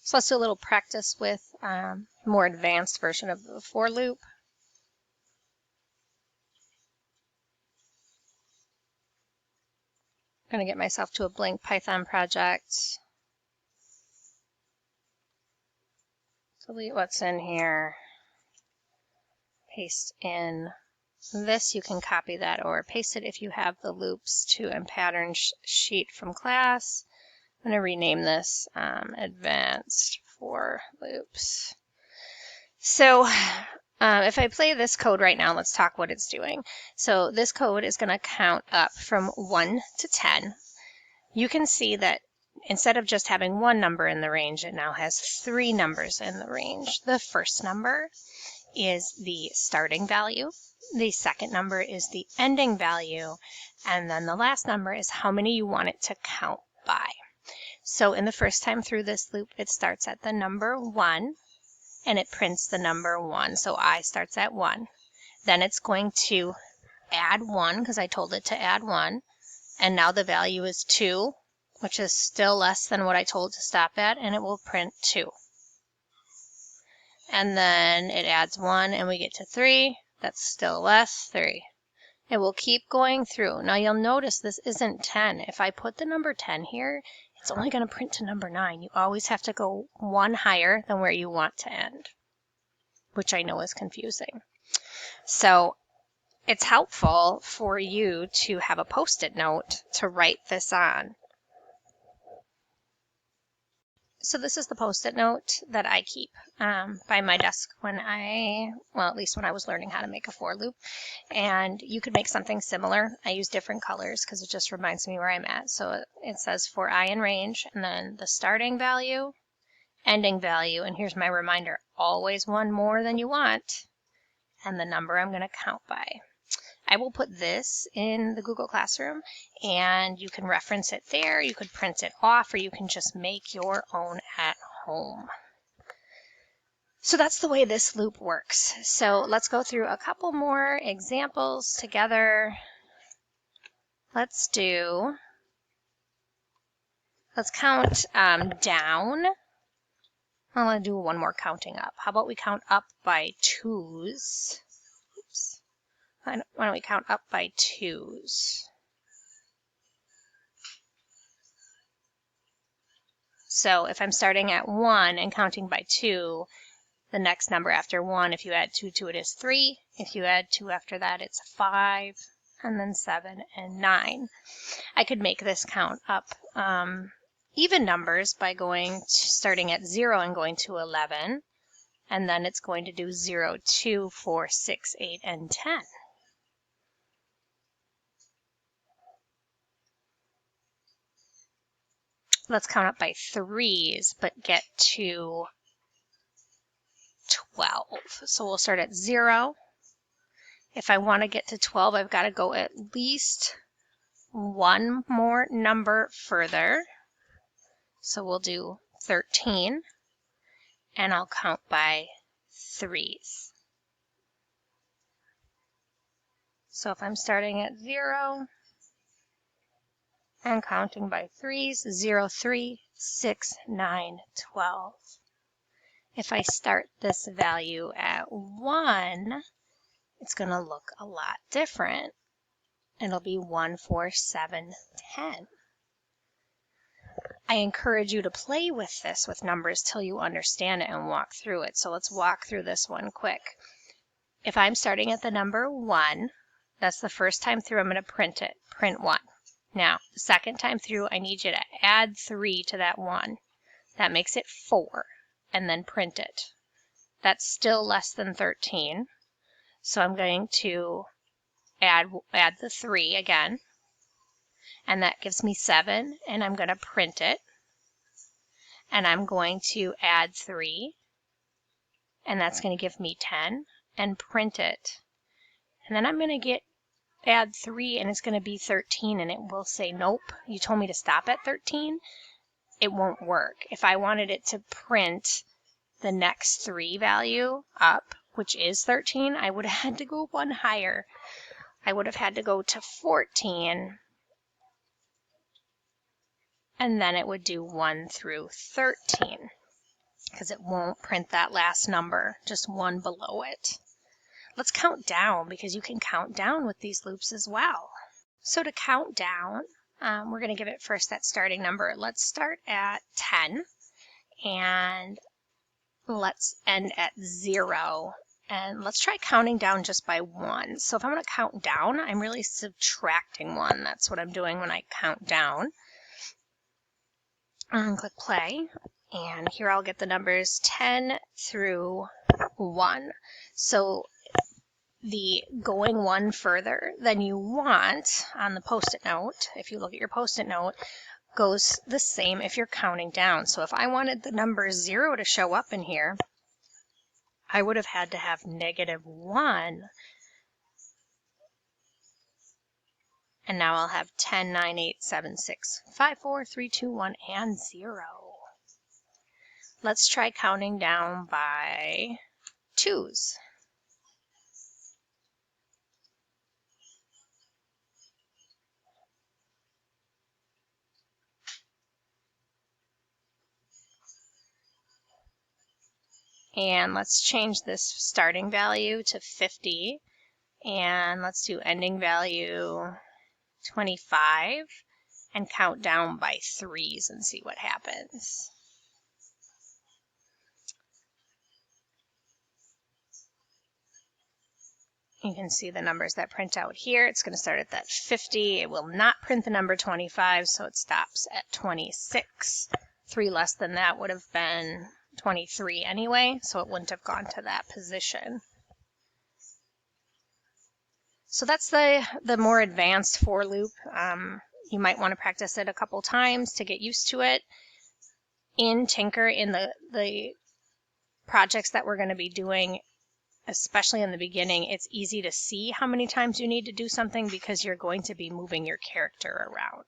So let's do a little practice with more advanced version of the for loop. I'm going to get myself to a blank Python project. Delete what's in here. Paste in this. You can copy that or paste it if you have the loops to and pattern sheet from class. I'm going to rename this advanced for loops. So if I play this code right now, let's talk what it's doing. So this code is going to count up from 1 to 10. You can see that instead of just having one number in the range, it now has 3 numbers in the range. The first number is the starting value. The second number is the ending value. And then the last number is how many you want it to count by. So in the first time through this loop, it starts at the number 1. And it prints the number 1. So I starts at 1. Then it's going to add 1 because I told it to add 1. And now the value is 2, which is still less than what I told it to stop at, and it will print 2. And then it adds 1 and we get to 3. That's still less, 3. It will keep going through. Now you'll notice this isn't 10. If I put the number 10 here, it's only going to print to number 9. You always have to go 1 higher than where you want to end, which I know is confusing. So it's helpful for you to have a Post-it note to write this on. So this is the Post-it note that I keep by my desk when at least when I was learning how to make a for loop. And you could make something similar. I use different colors because it just reminds me where I'm at. So it says for I in range, and then the starting value, ending value, and here's my reminder, always one more than you want, and the number I'm going to count by. I will put this in the Google Classroom, and you can reference it there. You could print it off, or you can just make your own at home. So that's the way this loop works. So let's go through a couple more examples together. Let's count down. I'm going to do one more counting up. How about we count up by 2s? Oops. Why don't we count up by 2s? So if I'm starting at 1 and counting by 2, the next number after 1, if you add 2 to it, is 3. If you add 2 after that, it's 5, and then 7 and 9. I could make this count up even numbers by starting at 0 and going to 11, and then it's going to do 0, 2, 4, 6, 8, and 10. Let's count up by 3s, but get to 12. So we'll start at 0. If I want to get to 12, I've got to go at least one more number further. So we'll do 13, and I'll count by 3s. So if I'm starting at 0 and counting by 3s, 0, 3, 6, 9, 12. If I start this value at 1, it's going to look a lot different. It'll be 1, 4, 7, 10. I encourage you to play with this with numbers till you understand it and walk through it. So let's walk through this one quick. If I'm starting at the number 1, that's the first time through, I'm going to print it. Print 1. Now, the second time through, I need you to add 3 to that 1. That makes it 4, and then print it. That's still less than 13. So I'm going to add the 3 again, and that gives me 7, and I'm going to print it. And I'm going to add 3, and that's going to give me 10, and print it. And then I'm going to add 3, and it's going to be 13, and it will say, nope, you told me to stop at 13. It won't work. If I wanted it to print the next 3 value up, which is 13, I would have had to go one higher. I would have had to go to 14, and then it would do 1 through 13. because it won't print that last number, just one below it. Let's count down because you can count down with these loops as well. So to count down, we're going to give it first that starting number. Let's start at 10 and let's end at 0. And let's try counting down just by 1. So if I'm going to count down, I'm really subtracting 1. That's what I'm doing when I count down. And click play. And here I'll get the numbers 10 through 1. So the going one further than you want on the Post-it note, if you look at your Post-it note, goes the same if you're counting down. So if I wanted the number 0 to show up in here, I would have had to have -1. And now I'll have 10, 9, 8, 7, 6, 5, 4, 3, 2, 1, and 0. Let's try counting down by 2s. And let's change this starting value to 50. And let's do ending value 25 and count down by 3s and see what happens. You can see the numbers that print out here. It's going to start at that 50. It will not print the number 25, so it stops at 26. 3 less than that would have been 23 anyway, so it wouldn't have gone to that position. So that's the more advanced for loop. You might want to practice it a couple times to get used to it. In Tynker, in the projects that we're going to be doing, especially in the beginning, it's easy to see how many times you need to do something because you're going to be moving your character around.